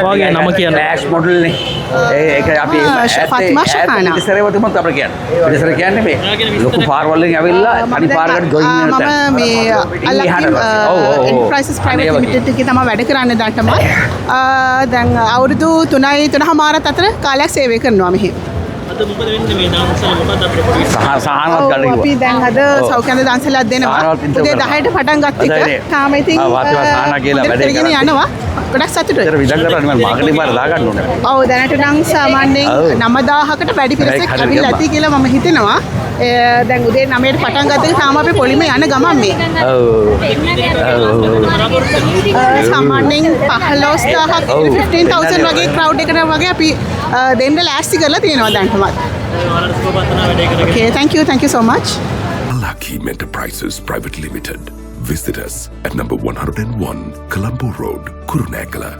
වගේ නම කියන්න. ඩෑෂ් මොඩල්නේ. ඒක අපි ෆාතිමා ෂහානා. ඉතිසරේවත් මම අපර කියන්නේ. ඉතිසර කියන්නේ මේ ලොකු පාරවල් වලින් ඇවිල්ලා අනිත් පාරකට ජොයින් වෙනවා. මම මේ අල්ලකින් එන්ටර්ප්‍රයිසස් ප්‍රයිවට් ලිමිටඩ් එකේ තමයි වැඩ කරන්නේ දැන්ටම. දැන් අවුරුදු 3.5 අතර කාලයක් සේවය කරනවා මෙහි. අද මොකද වෙන්නේ මේ දාන්සල මොකද අපිට සහනවත් ගන්න කිව්වා. අපි දැන් අද සෞඛ්‍ය දන්සලක් දෙනවා. උදේ 10ට පටන් ගත්ත එක. තාම ඉතින් වාතිවා සහනා කියලා වැඩ කරගෙන යනවා. ගොඩක් සතුටුයි. ඒතර විදක් කරන්නේ මම මාකටිංగ్ පාර දාගන්න ඕනේ. ඔව් දැනට නම් සාමාන්‍යයෙන් 9000කට වැඩි පිරිසක් ඇවිල්ලා ඇති කියලා මම හිතනවා. දැන් උදේ 9ට පටන් ගත්ත එක තාම අපි පොලිමේ යන ගමන් මේ. සාමාන්‍යයෙන් 15000ක් 15000 වගේ ක්‍රවුඩ් එකකට වගේ අපි දෙන්න ලෑස්ති කරලා තියෙනවා දැන් තමයි. Okay, thank you so much. Al-Hakim Enterprises Private Limited. Visit us at number 101 Colombo Road, Kurunegala.